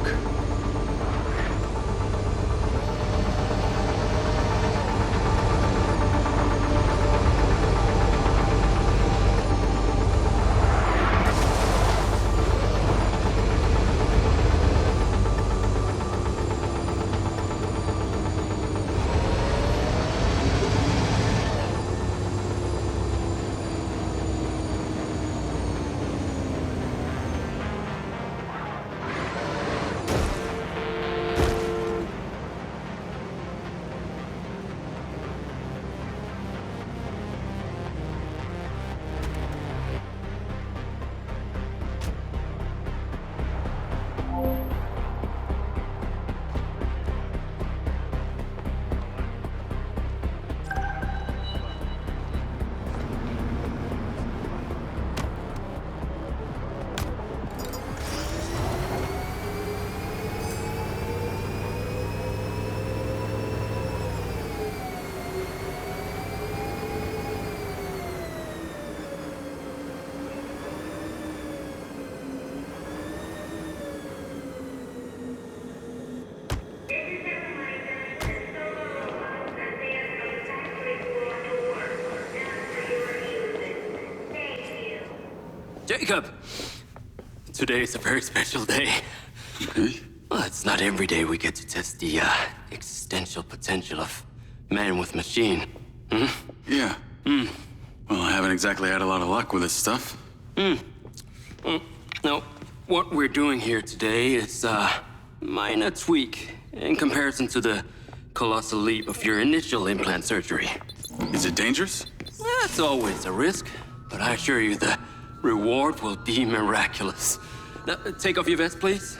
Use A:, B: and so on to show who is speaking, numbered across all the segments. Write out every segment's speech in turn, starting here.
A: look.
B: Jacob! Today is a very special day.
A: Okay.
B: Well, it's not every day we get to test the existential potential of man with machine. Hmm?
A: Yeah. Well, I haven't exactly had a lot of luck with this stuff.
B: No, what we're doing here today is a minor tweak in comparison to the colossal leap of your initial implant surgery.
A: Is it dangerous?
B: That's always a risk, but I assure you the reward will be miraculous. Now, take off your vest, please.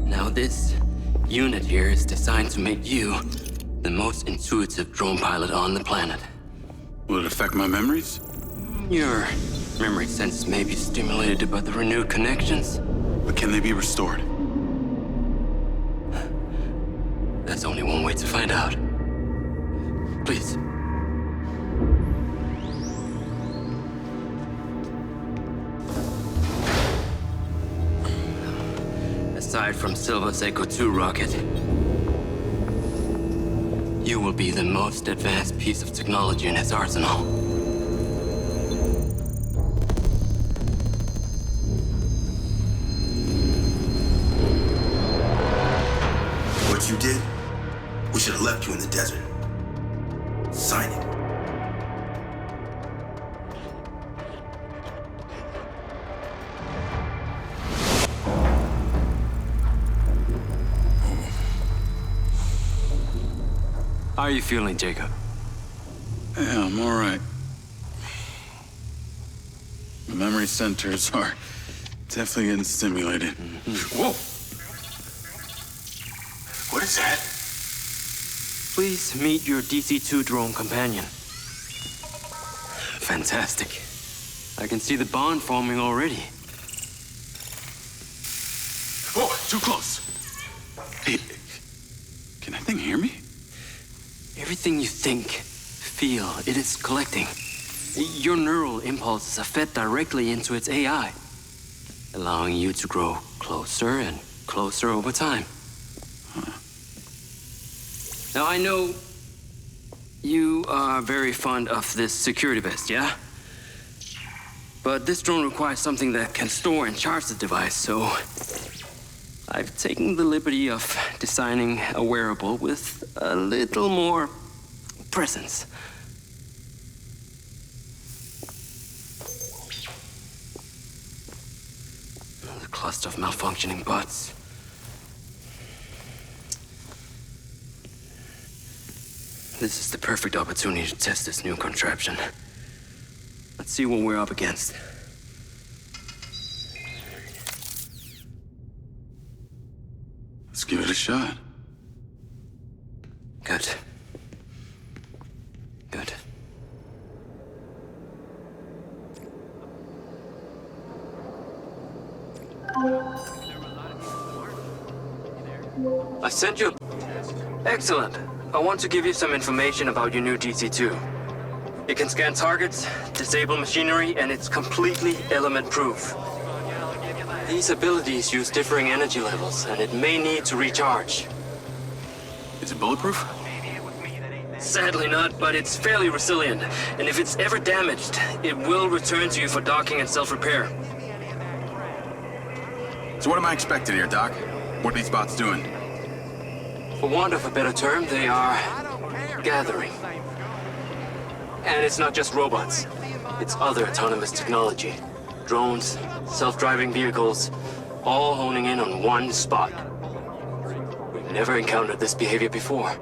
B: Now, this unit here is designed to make you the most intuitive drone pilot on the planet.
A: Will it affect my memories?
B: Your memory sense may be stimulated by the renewed connections.
A: But can they be restored?
B: There's only one way to find out. Please. Aside from Silva's Echo 2 rocket, you will be the most advanced piece of technology in his arsenal.
C: What you did? We should have left you in the desert. Sign it.
B: How are you feeling, Jacob?
A: Yeah, I'm all right. The memory centers are definitely getting stimulated. Whoa! What is that?
B: Please meet your DC-2 drone companion. Fantastic. I can see the bond forming already.
A: Whoa, too close. Hey, can that thing hear me?
B: Everything you think, feel, it is collecting. Your neural impulses are fed directly into its AI, allowing you to grow closer and closer over time. Now, I know you are very fond of this security vest, yeah? But this drone requires something that can store and charge the device, so I've taken the liberty of designing a wearable with a little more presence. The cluster of malfunctioning bots. This is the perfect opportunity to test this new contraption. Let's see what we're up against.
A: Let's give it a shot.
B: Good. Good. I sent you. Excellent. I want to give you some information about your new DC-2. It can scan targets, disable machinery, and it's completely element-proof. These abilities use differing energy levels, and it may need to recharge.
A: Is it bulletproof?
B: Sadly not, but it's fairly resilient, and if it's ever damaged, it will return to you for docking and self-repair.
A: So what am I expecting here, Doc? What are these bots doing?
B: For want of a better term, they are gathering. And it's not just robots. It's other autonomous technology. Drones, self-driving vehicles, all honing in on one spot. We've never encountered this behavior before.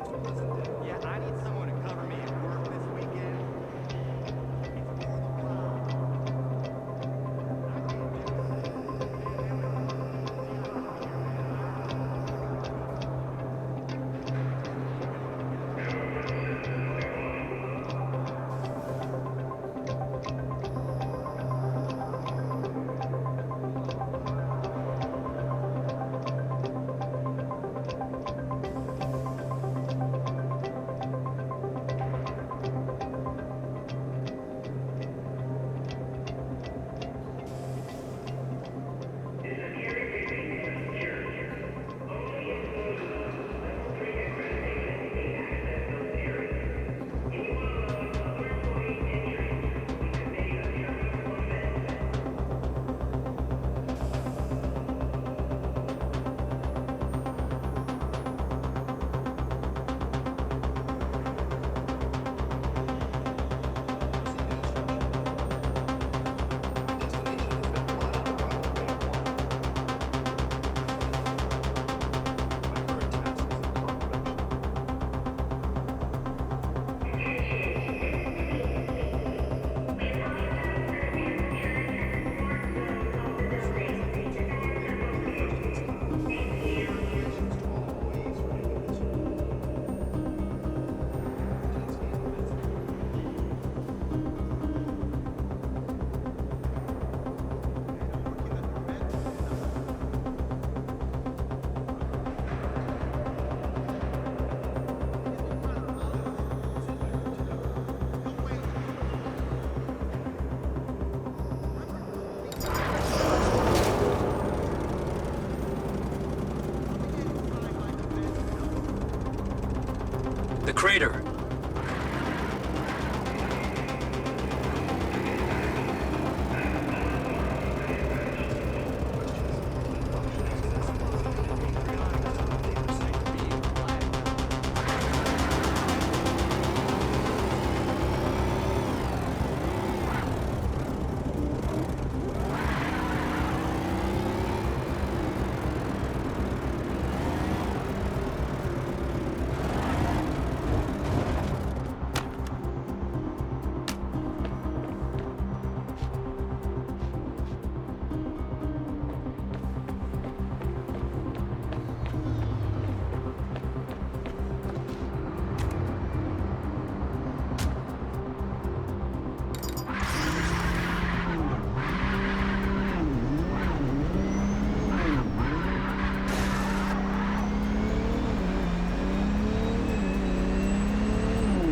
B: The crater.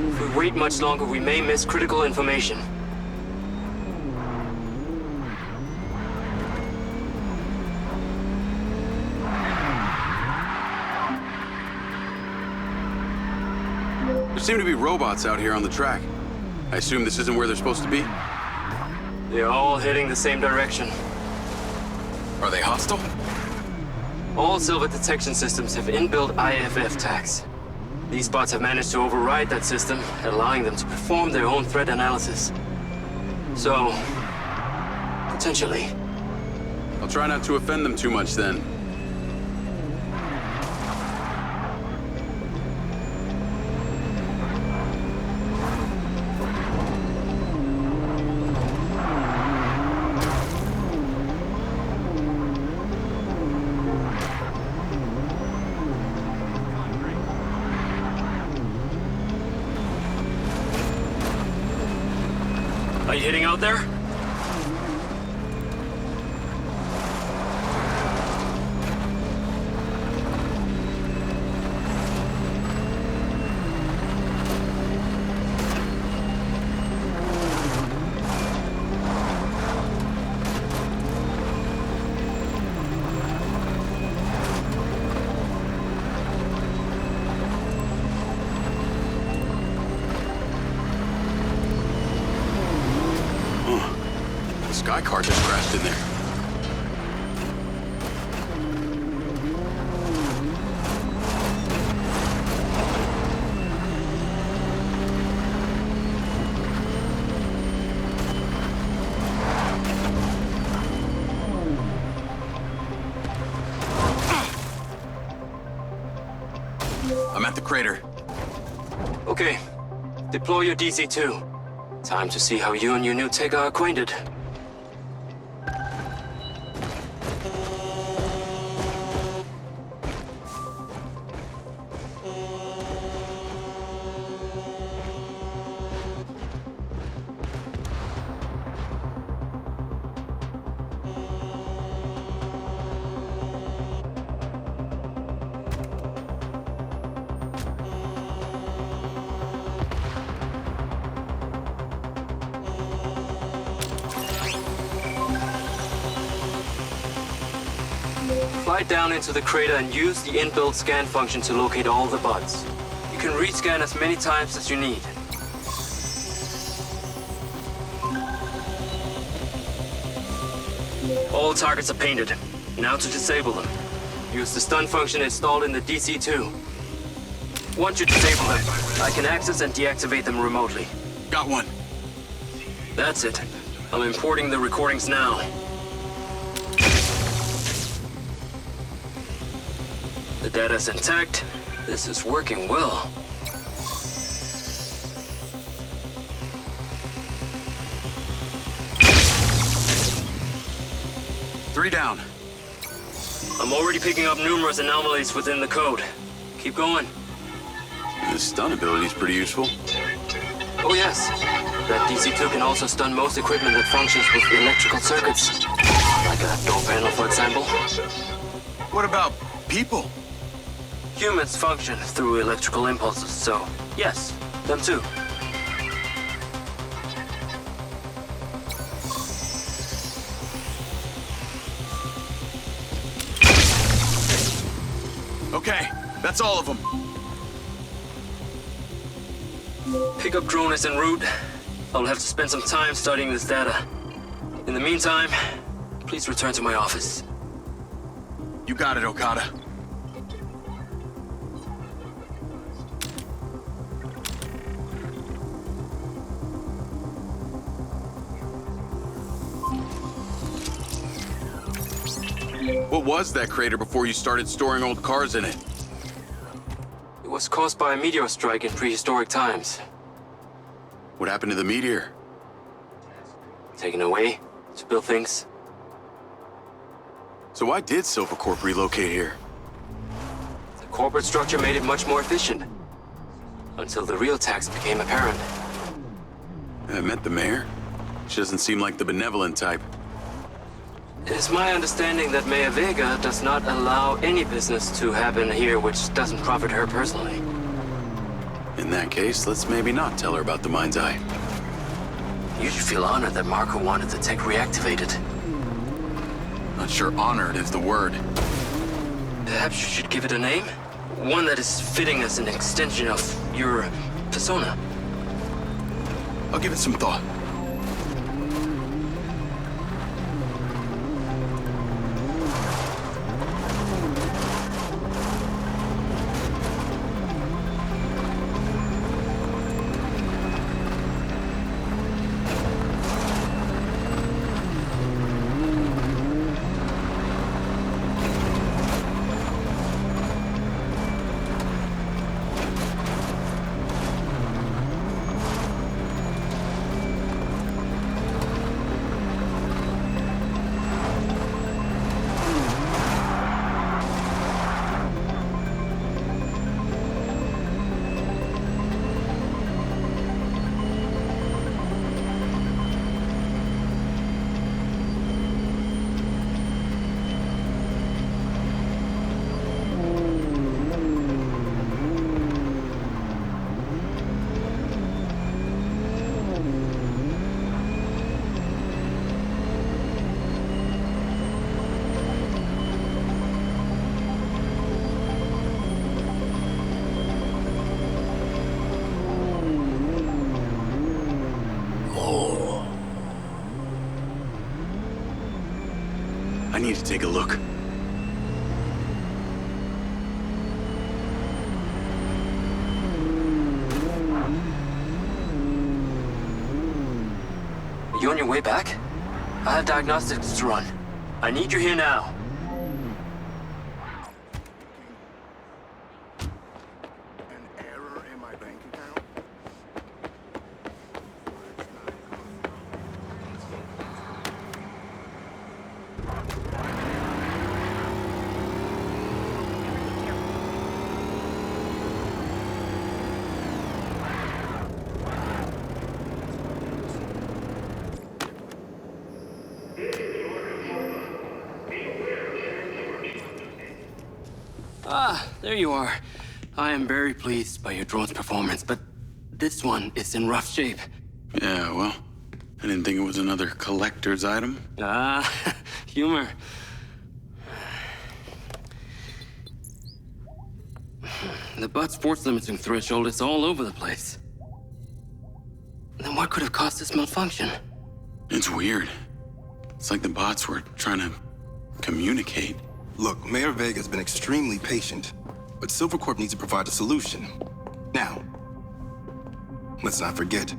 B: If we wait much longer, we may miss critical information.
A: There seem to be robots out here on the track. I assume this isn't where they're supposed to be?
B: They're all heading the same direction.
A: Are they hostile?
B: All Silver detection systems have inbuilt IFF tags. These bots have managed to override that system, allowing them to perform their own threat analysis. So, potentially.
A: I'll try not to offend them too much then.
B: Are you heading out there?
A: sky car just crashed in there. I'm at the crater.
B: Okay. Deploy your DC-2. Time to see how you and your new tech are acquainted. Fly down into the crater and use the inbuilt scan function to locate all the buds. You can rescan as many times as you need. All targets are painted. Now to disable them. Use the stun function installed in the DC-2. Once you disable them, I can access and deactivate them remotely.
A: Got one.
B: That's it. I'm importing the recordings now. The data's intact. This is working well.
A: Three down.
B: I'm already picking up numerous anomalies within the code. Keep going.
A: This stun ability is pretty useful.
B: Oh yes. That DC-2 can also stun most equipment that functions with electrical circuits. Like a door panel, for example.
A: What about people?
B: Humans function through electrical impulses, so yes, them too.
A: Okay, that's all of them.
B: Pickup drone is en route. I'll have to spend some time studying this data. In the meantime, please return to my office.
A: You got it, Okada. What was that crater before you started storing old cars in it?
B: It was caused by a meteor strike in prehistoric times.
A: What happened to the meteor?
B: Taken away to build things.
A: So why did Silvercorp relocate here?
B: The corporate structure made it much more efficient. Until the real tax became apparent.
A: I met the mayor. She doesn't seem like the benevolent type.
B: It is my understanding that Mayor Vega does not allow any business to happen here which doesn't profit her personally.
A: In that case, let's maybe not tell her about the MindsEye.
B: You should feel honored that Marco wanted the tech reactivated.
A: Not sure honored is the word.
B: Perhaps you should give it a name? One that is fitting as an extension of your persona.
A: I'll give it some thought. I need to take a look.
B: Are you on your way back? I have diagnostics to run. I need you here now.
D: An error in my bank account?
B: Ah, there you are. I am very pleased by your drone's performance, but this one is in rough shape.
A: Yeah, well, I didn't think it was another collector's item.
B: Ah, humor. The butt's force limiting threshold is all over the place. Then what could have caused this malfunction?
A: It's weird. It's like the bots were trying to communicate.
C: Look, Mayor Vega's been extremely patient, but Silvercorp needs to provide a solution. Now, let's not forget,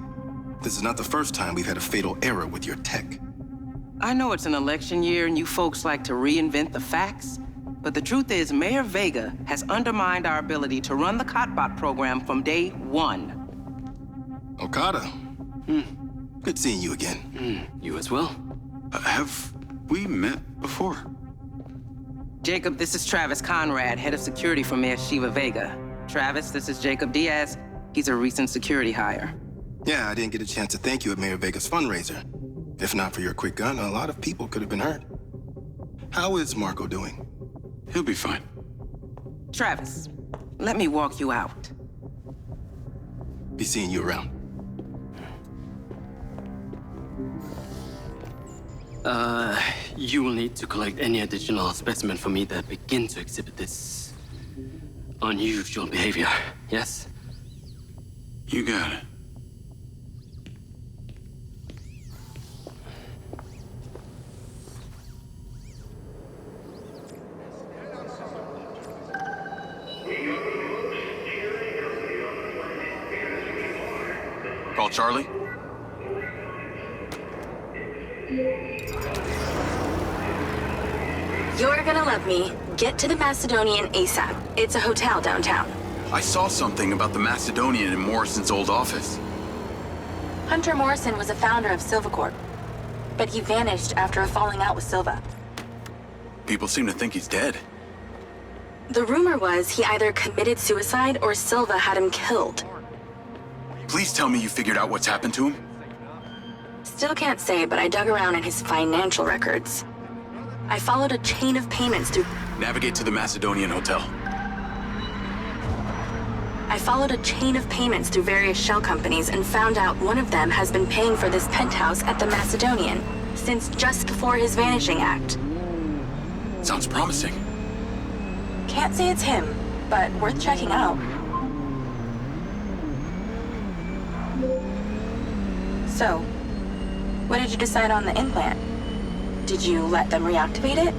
C: this is not the first time we've had a fatal error with your tech.
E: I know it's an election year and you folks like to reinvent the facts, but the truth is Mayor Vega has undermined our ability to run the Cotbot program from day one.
C: Okada. Good seeing you again.
B: You as well?
A: Have we met before?
E: Jacob, this is Travis Conrad, head of security for Mayor Shiva Vega. Travis, this is Jacob Diaz. He's a recent security hire.
C: Yeah, I didn't get a chance to thank you at Mayor Vega's fundraiser. If not for your quick gun, a lot of people could have been hurt. How is Marco doing?
A: He'll be fine.
E: Travis, let me walk you out.
C: Be seeing you around.
B: You will need to collect any additional specimen for me that begin to exhibit this unusual behavior, yes?
A: You got it. Call Charlie?
F: You're gonna love me. Get to the Macedonian ASAP. It's a hotel downtown.
A: I saw something about the Macedonian in Morrison's old office.
F: Hunter Morrison was a founder of Silvercorp, but he vanished after a falling out with Silva.
A: People seem to think he's dead.
F: The rumor was he either committed suicide or Silva had him killed.
A: Please tell me you figured out what's happened to him?
F: Still can't say, but I dug around in his financial records. I followed a chain of payments through...
A: Navigate to the Macedonian Hotel.
F: I followed a chain of payments through various shell companies and found out one of them has been paying for this penthouse at the Macedonian since just before his vanishing act.
A: Sounds promising.
F: Can't say it's him, but worth checking out. So, what did you decide on the implant? Did you let them reactivate it?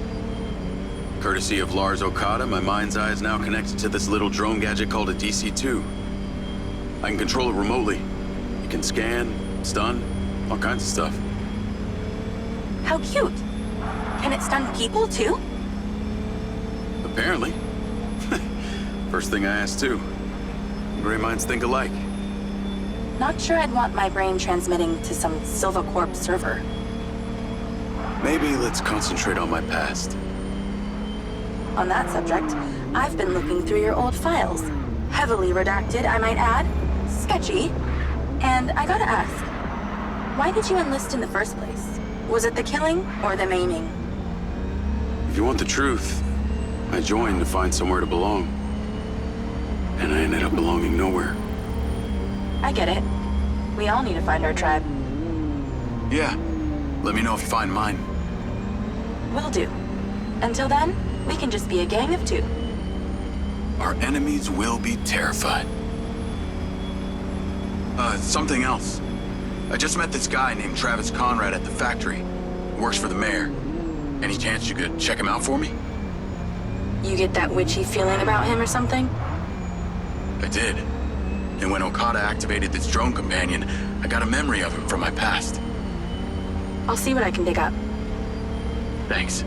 A: Courtesy of Lars Okada, my mind's eye is now connected to this little drone gadget called a DC-2. I can control it remotely. It can scan, stun, all kinds of stuff.
F: How cute. Can it stun people too?
A: Apparently. First thing I asked too. Gray minds think alike.
F: Not sure I'd want my brain transmitting to some Silvercorp server.
A: Maybe let's concentrate on my past.
F: On that subject, I've been looking through your old files. Heavily redacted, I might add. Sketchy. And I gotta ask, why did you enlist in the first place? Was it the killing or the maiming?
A: If you want the truth, I joined to find somewhere to belong. And I ended up belonging nowhere.
F: I get it. We all need to find our tribe.
A: Yeah. Let me know if you find mine.
F: Will do. Until then, we can just be a gang of two.
A: Our enemies will be terrified. Something else. I just met this guy named Travis Conrad at the factory. He works for the mayor. Any chance you could check him out for me?
F: You get that witchy feeling about him or something?
A: I did. And when Okada activated this drone companion, I got a memory of him from my past.
F: I'll see what I can dig up.
A: Thanks.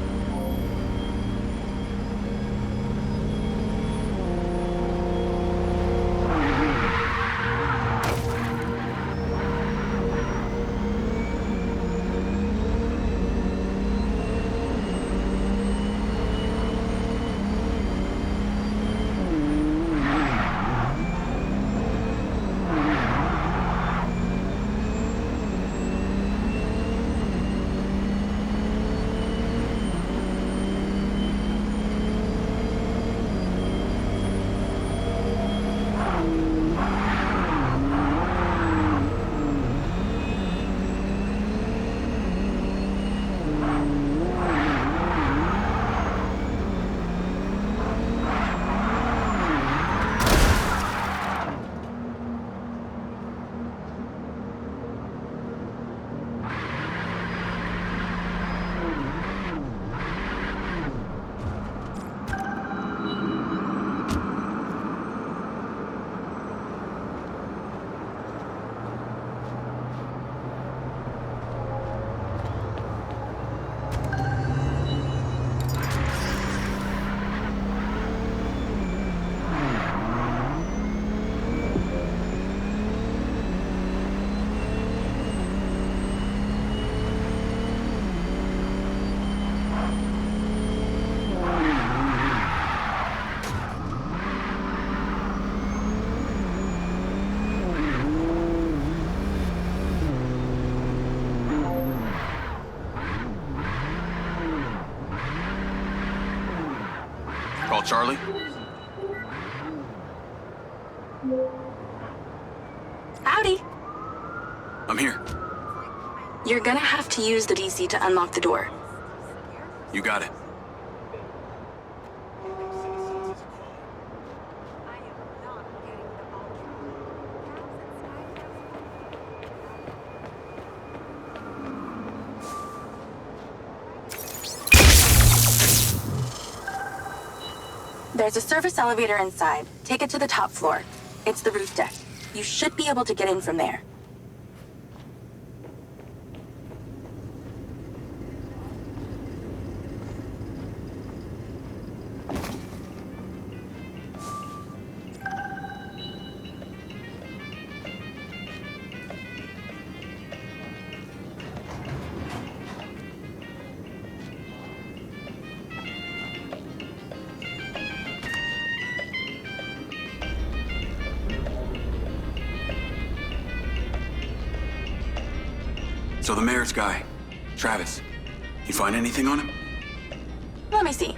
A: Call Charlie?
F: Howdy.
A: I'm here.
F: You're gonna have to use the DC to unlock the door.
A: You got it.
F: There's a service elevator inside. Take it to the top floor. It's the roof deck. You should be able to get in from there.
A: So the mayor's guy, Travis, you find anything on him?
F: Let me see.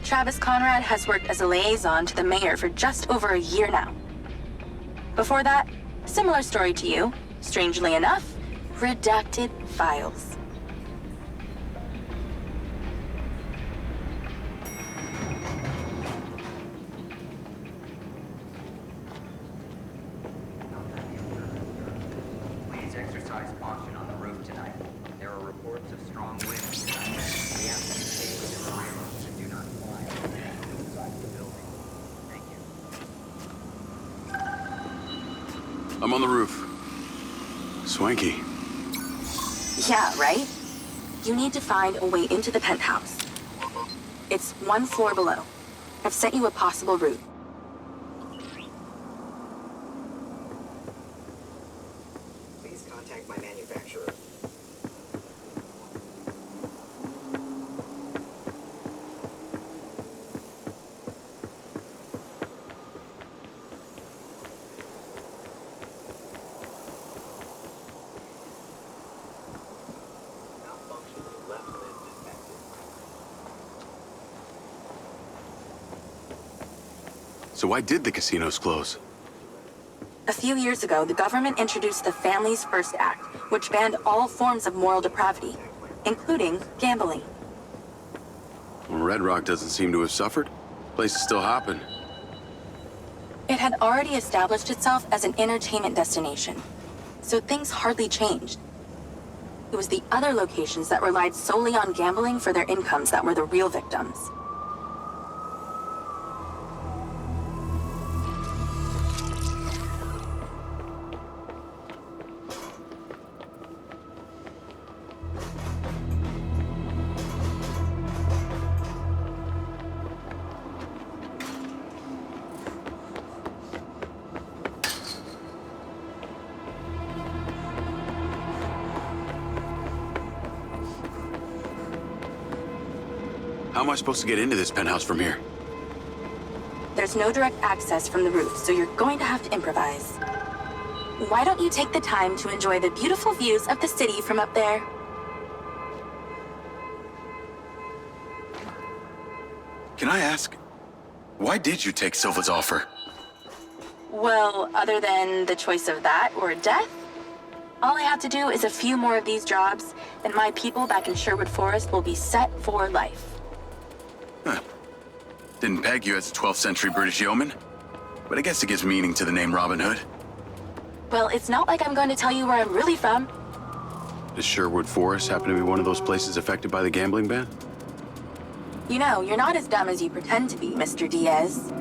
F: Travis Conrad has worked as a liaison to the mayor for just over a year now. Before that, similar story to you. Strangely enough, redacted files.
G: Please exercise caution on the roof tonight. There are reports of strong winds tonight. We ask that you stay within the rooms and do not fly inside the building. Thank you.
A: I'm on the roof. Swanky.
F: Yeah, right? You need to find a way into the penthouse. It's one floor below. I've sent you a possible route.
G: Please contact my manufacturer. Malfunctions left lid detected.
A: So why did the casinos close?
F: A few years ago, the government introduced the Families First Act, which banned all forms of moral depravity, including gambling.
A: Well, Red Rock doesn't seem to have suffered. Place is still hopping.
F: It had already established itself as an entertainment destination, so things hardly changed. It was the other locations that relied solely on gambling for their incomes that were the real victims.
A: How am I supposed to get into this penthouse from here?
F: There's no direct access from the roof, so you're going to have to improvise. Why don't you take the time to enjoy the beautiful views of the city from up there?
A: Can I ask, why did you take Silva's offer?
F: Well, other than the choice of that or death, all I have to do is a few more of these jobs, and my people back in Sherwood Forest will be set for life.
A: Huh. Didn't peg you as a 12th century British yeoman, but I guess it gives meaning to the name Robin Hood.
F: Well, it's not like I'm going to tell you where I'm really from.
A: Does Sherwood Forest happen to be one of those places affected by the gambling ban?
F: You know, you're not as dumb as you pretend to be, Mr. Diaz.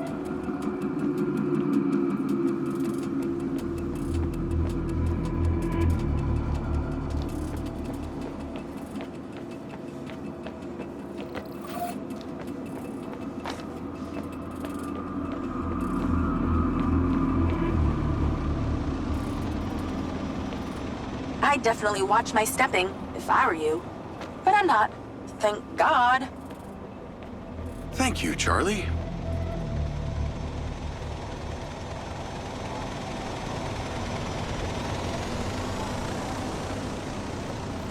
F: I'd definitely watch my stepping, if I were you. But I'm not. Thank God.
A: Thank you, Charlie.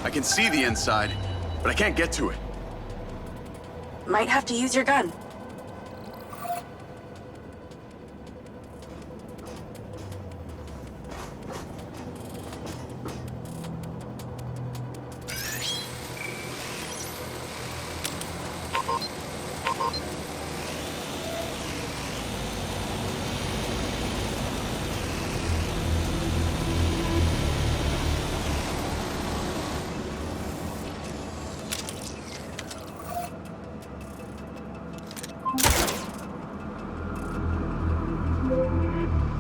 A: I can see the inside, but I can't get to it.
F: Might have to use your gun.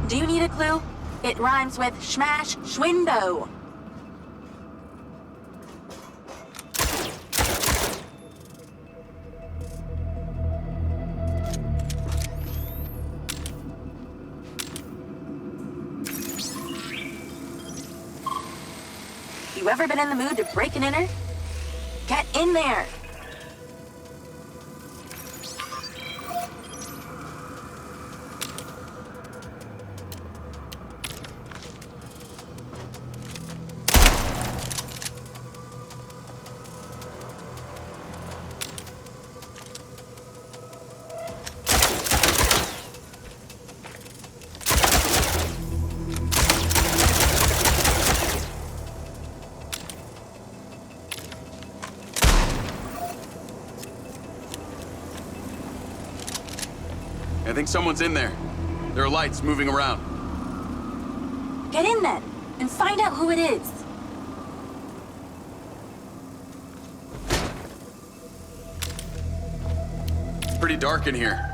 F: Do you need a clue? It rhymes with smash schwindo. You ever been in the mood to break an inner? Get in there!
A: I think someone's in there. There are lights moving around.
F: Get in then, and find out who it is.
A: It's pretty dark in here.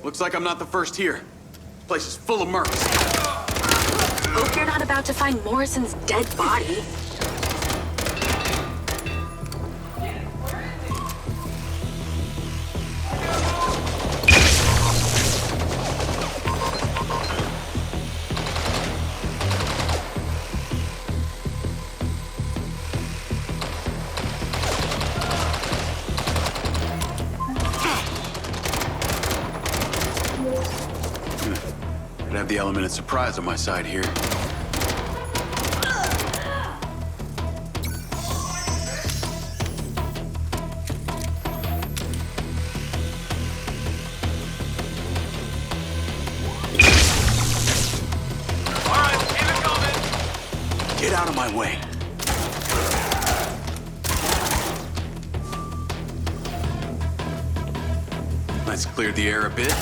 A: Looks like I'm not the first here. This place is full of mercs.
F: Hope you're not about to find Morrison's dead body.
A: I'd have the element of surprise on my side here. Get out of my way. Let's clear the air a bit.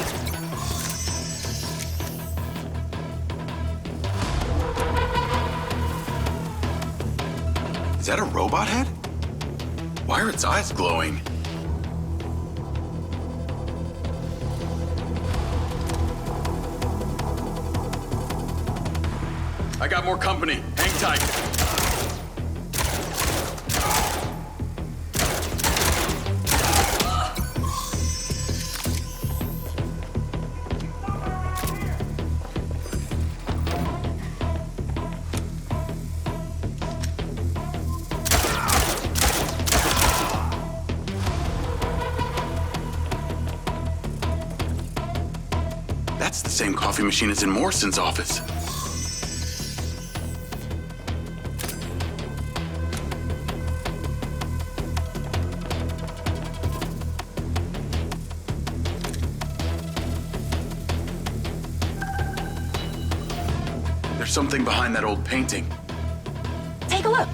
A: Is that a robot head? Why are its eyes glowing? I got more company. Hang tight. That's the same coffee machine as in Morrison's office. There's something behind that old painting.
F: Take a look.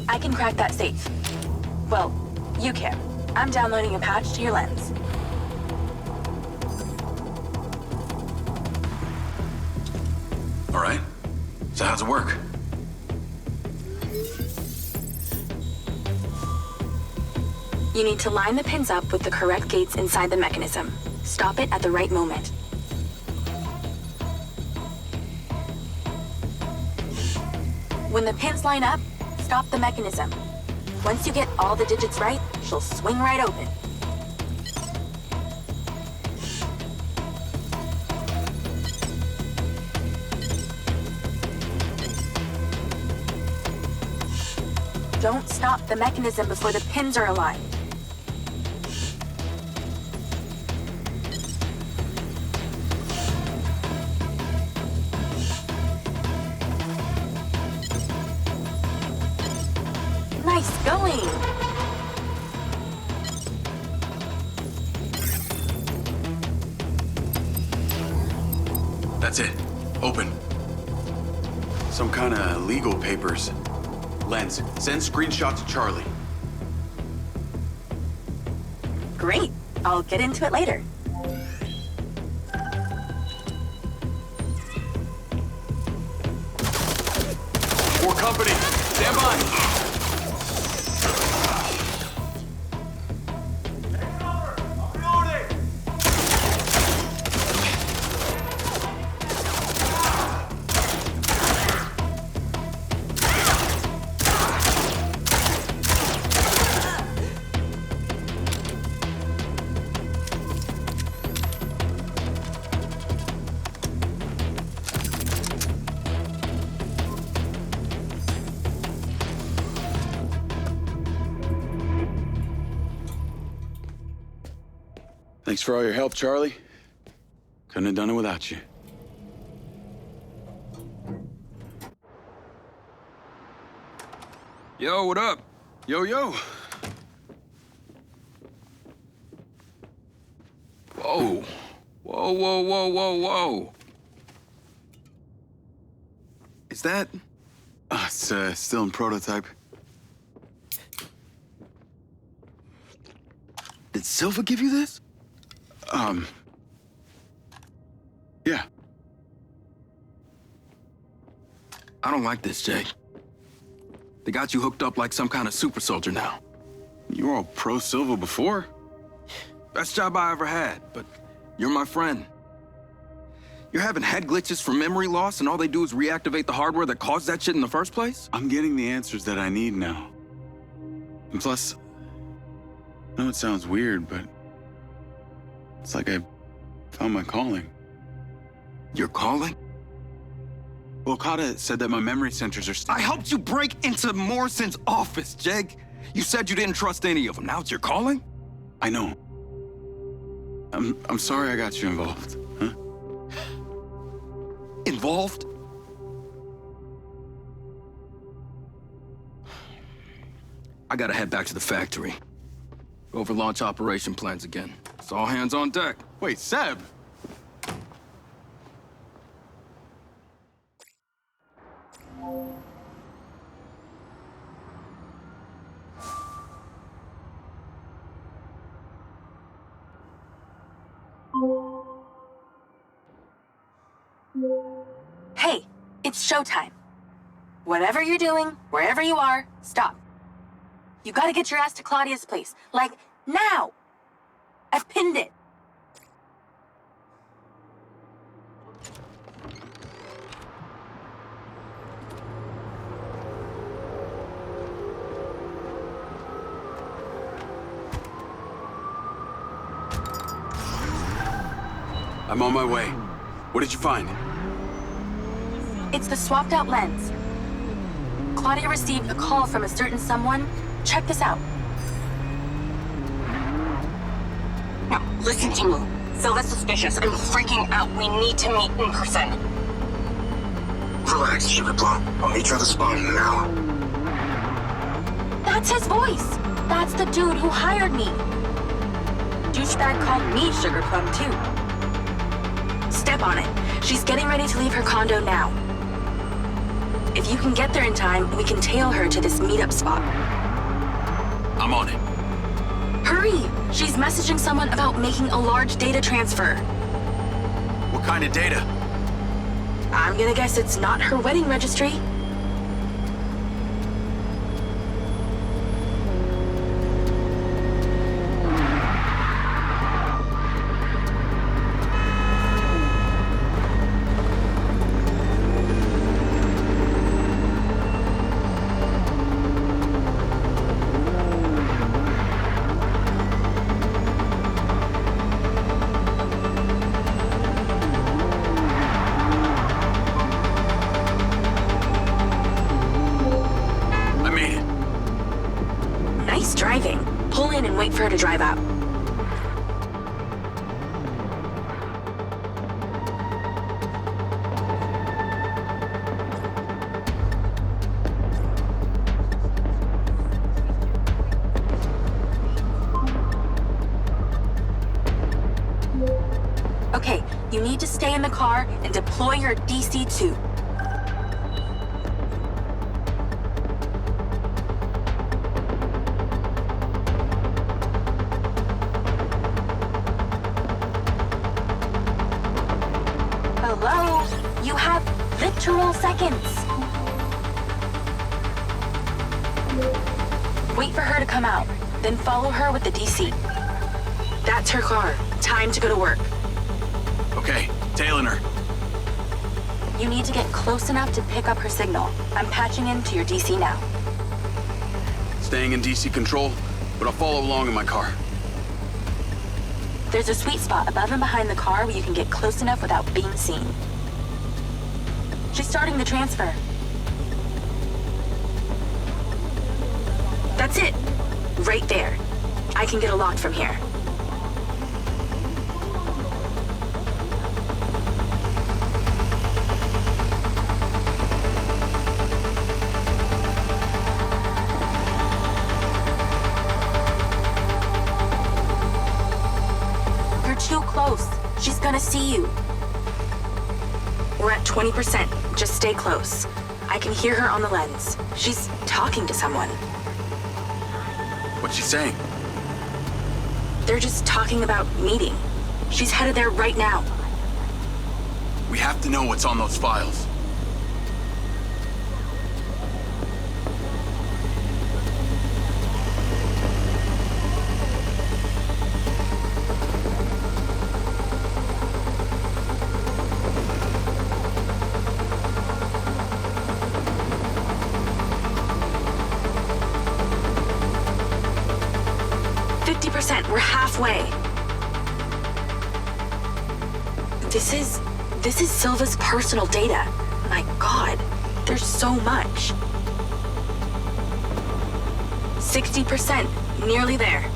F: I can crack that safe. Well, you can. I'm downloading a patch to your lens.
A: All right. So how's it work?
F: You need to line the pins up with the correct gates inside the mechanism. Stop it at the right moment. When the pins line up, stop the mechanism. Once you get all the digits right, she'll swing right open. Don't stop the mechanism before the pins are aligned. Nice going!
A: That's it. Open. Some kind of legal papers. Lens, send screenshot to Charlie.
F: Great. I'll get into it later.
A: More company. Stand by. Thanks for all your help, Charlie. Couldn't have done it without you.
H: Yo, what up?
A: Yo, yo.
H: Whoa. Whoa, whoa, whoa, whoa, whoa. Is that...
A: It's still in prototype.
H: Did Silva give you this?
A: Yeah.
H: I don't like this, Jay. They got you hooked up like some kind of super soldier now.
A: You were all pro Silva before.
H: Best job I ever had, but you're my friend. You're having head glitches from memory loss and all they do is reactivate the hardware that caused that shit in the first place?
A: I'm getting the answers that I need now. And plus, I know it sounds weird, but it's like I found my calling.
H: Your calling?
A: Well, Okada said that my memory centers are
H: I helped you break into Morrison's office, Jeg. You said you didn't trust any of them. Now it's your calling?
A: I know. I'm sorry I got you involved, huh?
H: Involved? I gotta head back to the factory. Go over launch operation plans again. It's all hands on deck.
A: Wait, Seb!
F: It's showtime. Whatever you're doing, wherever you are, stop. You gotta get your ass to Claudia's place. Like, now! I've pinned it.
A: I'm on my way. What did you find?
F: It's the swapped out lens. Claudia received a call from a certain someone. Check this out.
I: Now, listen to me. Silva's suspicious. I'm freaking out. We need to meet in person.
D: Relax, Sugar Plum. I'll meet you at the spawn now.
F: That's his voice. That's the dude who hired me. Douchebag called me Sugar Plum, too. Step on it. She's getting ready to leave her condo now. If you can get there in time, we can tail her to this meetup spot.
A: I'm on it.
F: Hurry! She's messaging someone about making a large data transfer.
A: What kind of data?
F: I'm gonna guess it's not her wedding registry. Nice driving. Pull in and wait for her to drive out. Okay, you need to stay in the car and deploy your DC-2. Hello? You have literal seconds. Wait for her to come out, then follow her with the DC. That's her car. Time to go to work.
A: Okay, tailing her.
F: You need to get close enough to pick up her signal. I'm patching into your DC now.
A: Staying in DC control, but I'll follow along in my car.
F: There's a sweet spot above and behind the car where you can get close enough without being seen. She's starting the transfer. That's it. Right there. I can get a lot from here. Too close. She's gonna see you. We're at 20%. Just stay close. I can hear her on the lens. She's talking to someone.
A: What's she saying?
F: They're just talking about meeting. She's headed there right now.
A: We have to know what's on those files.
F: We're halfway. This is Silva's personal data. My God, there's so much. 60%, nearly there.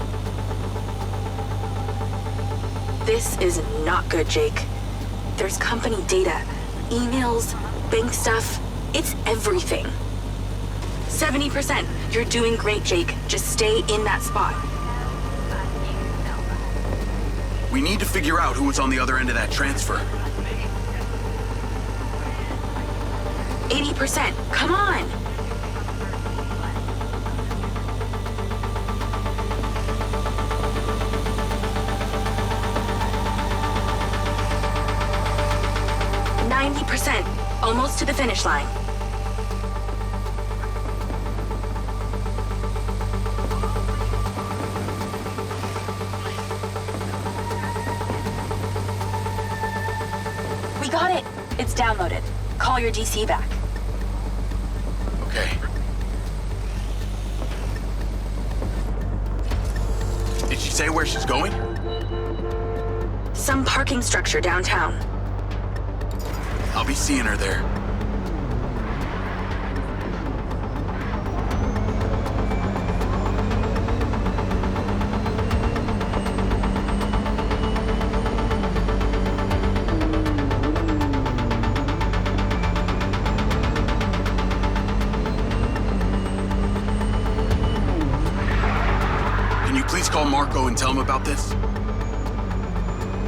F: This is not good, Jake. There's company data, emails, bank stuff. It's everything. 70%. You're doing great, Jake. Just stay in that spot.
A: We need to figure out who was on the other end of that transfer.
F: 80%. Come on! %. Almost to the finish line. We got it. It's downloaded. Call your DC back.
A: Okay. Did she say where she's going?
F: Some parking structure downtown.
A: I'll be seeing her there. Can you please call Marco and tell him about this?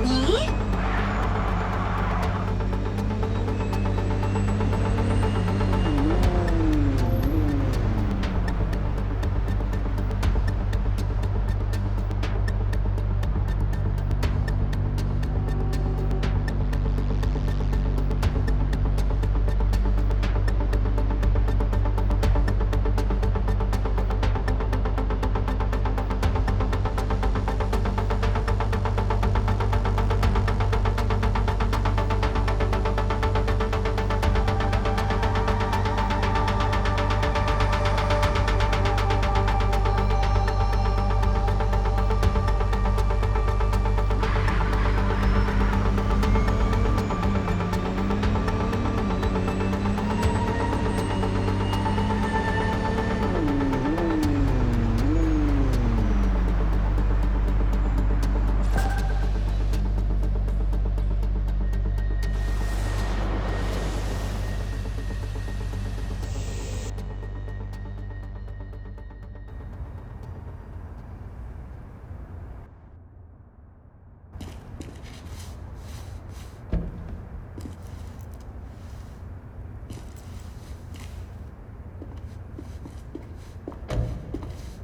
F: Me?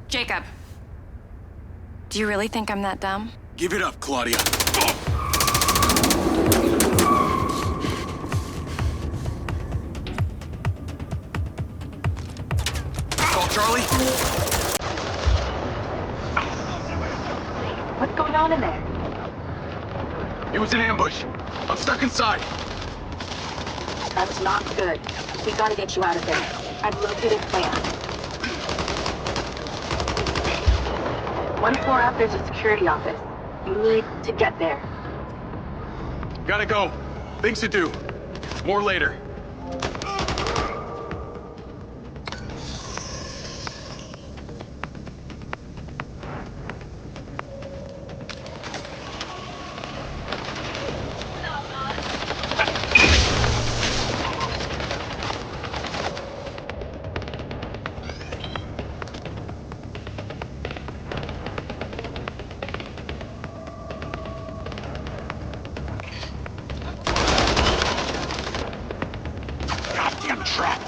J: Jacob. Do you really think I'm that dumb?
A: Give it up, Claudia. Call Charlie.
F: What's going on in there?
A: It was an ambush. I'm stuck inside.
F: That's not good. We gotta get you out of there. I've located plan. One floor up, there's a security office. You need to get there.
A: Gotta go. Things to do. More later. Goddamn trap.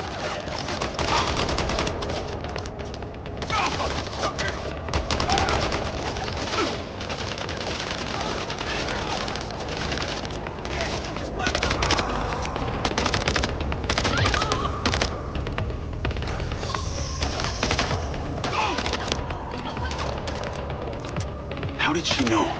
A: How did she know?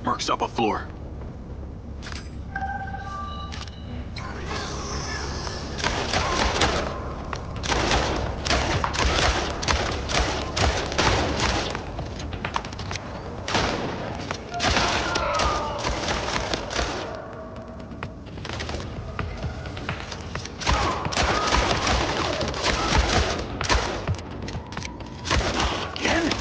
A: Merc's up a floor. Again?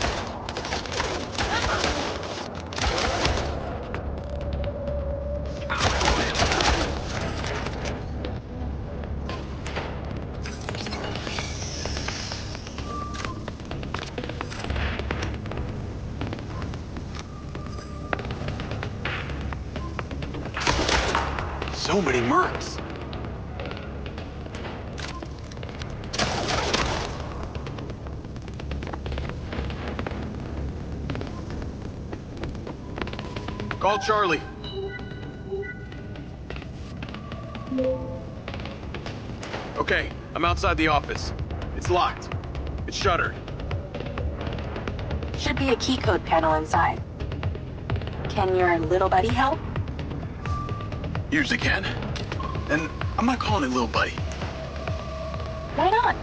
A: so many mercs. Call Charlie. Okay, I'm outside the office. It's locked. It's shuttered.
F: Should be a key code panel inside. Can your little buddy help?
A: Usually can. And I'm not calling it little buddy.
F: Why not?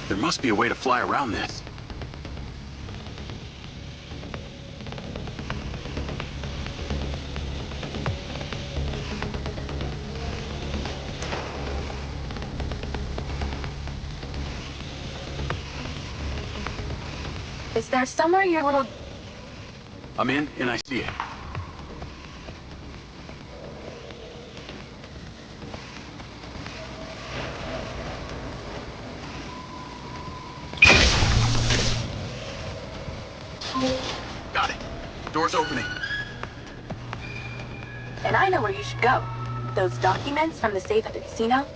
A: There must be a way to fly around this.
F: Is there somewhere your little...
A: I'm in, and I see it. Got it. Door's opening.
F: And I know where you should go. Those documents from the safe at the casino?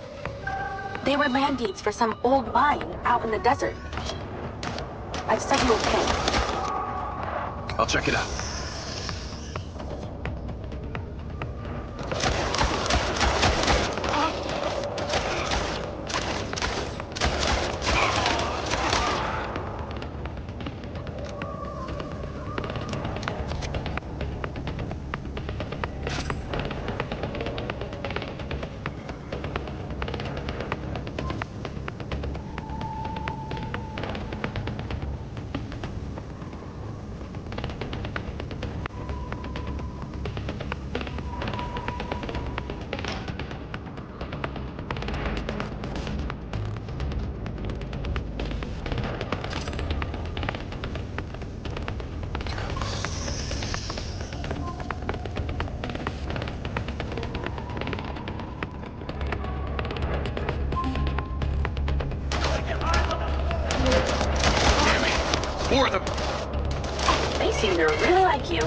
F: They were land deeds for some old mine out in the desert. I've sent you a pin.
A: I'll check it out. More of them.
F: They seem to really like you.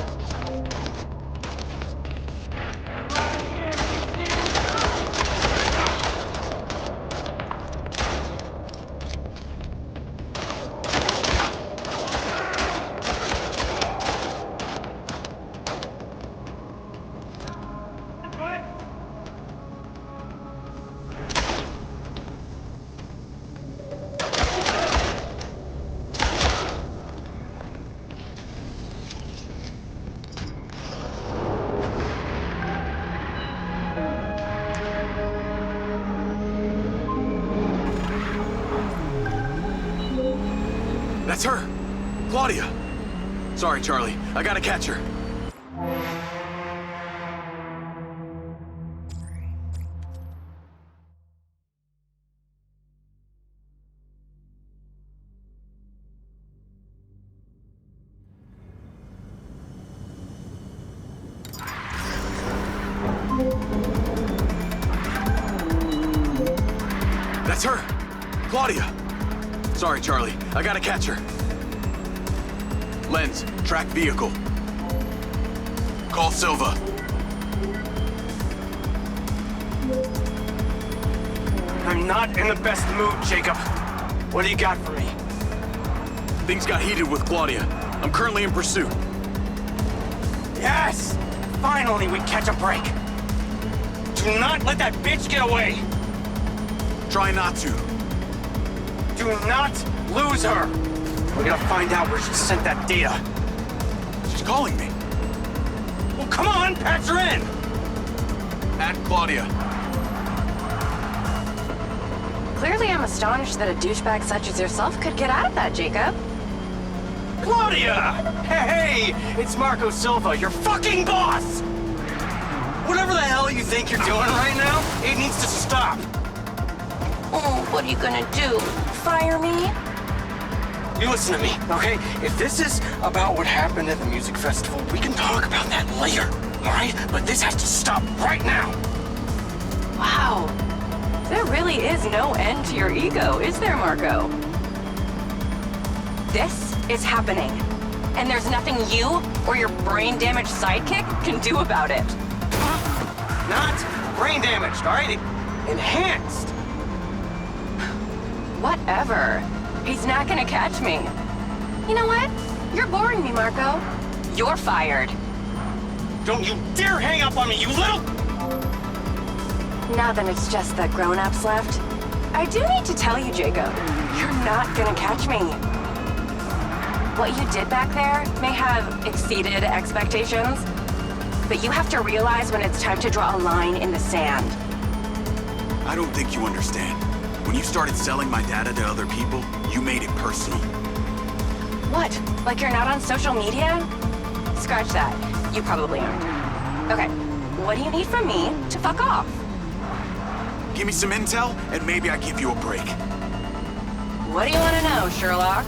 A: That's her! Claudia! Sorry, Charlie. I gotta catch her. That's her! Claudia! Sorry, Charlie. I gotta catch her. Lens, track vehicle. Call Silva.
K: I'm not in the best mood, Jacob. What do you got for me?
A: Things got heated with Claudia. I'm currently in pursuit.
K: Yes! Finally, we catch a break. Do not let that bitch get away.
A: Try not to.
K: Do not lose her. We're gonna find out where she sent that data.
A: She's calling me.
K: Well, come on, patch her in.
A: At Claudia.
J: Clearly, I'm astonished that a douchebag such as yourself could get out of that, Jacob.
K: Claudia! Hey, it's Marco Silva, your fucking boss! Whatever the hell you think you're doing right now, it needs to stop.
F: Oh, what are you gonna do? Fire me?
K: You listen to me, okay? If this is about what happened at the music festival, we can talk about that later. right? But this has to stop right now.
J: Wow. There really is no end to your ego, is there, Marco? This is happening. And there's nothing you or your brain-damaged sidekick can do about it.
K: Not brain damaged, all right? Enhanced.
J: Whatever. He's not gonna catch me. You know what? You're boring me, Marco. You're fired.
K: Don't you dare hang up on me, you little...
J: Now that it's just the grown-ups left, I do need to tell you, Jacob, you're not gonna catch me. What you did back there may have exceeded expectations, but you have to realize when it's time to draw a line in the sand.
A: I don't think you understand. When you started selling my data to other people, you made it personal.
J: What? Like you're not on social media? Scratch that. You probably aren't. Okay, what do you need from me to fuck off?
A: Give me some intel, and maybe I give you a break.
J: What do you want to know, Sherlock?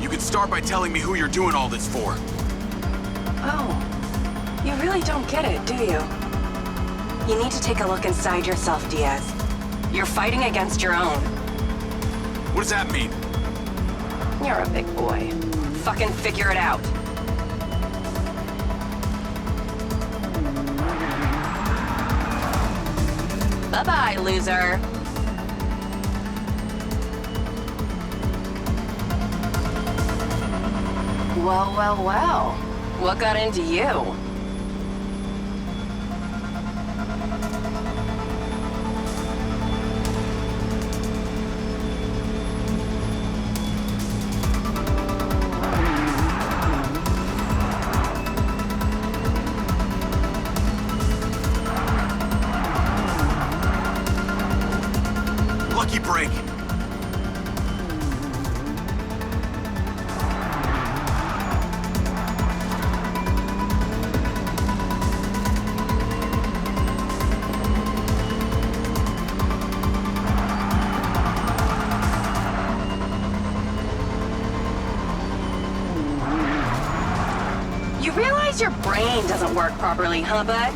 A: You can start by telling me who you're doing all this for.
J: Oh, you really don't get it, do you? You need to take a look inside yourself, Diaz. You're fighting against your own.
A: What does that mean?
J: You're a big boy. Fucking figure it out. Bye-bye, loser. Well, well, well. What got into you?
A: Lucky break.
J: You realize your brain doesn't work properly, huh, bud?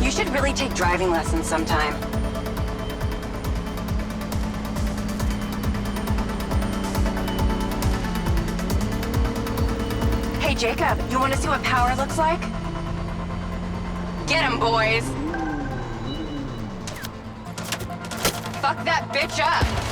J: You should really take driving lessons sometime. Hey, Jacob, you want to see what power looks like? Get him, boys! Fuck that bitch up!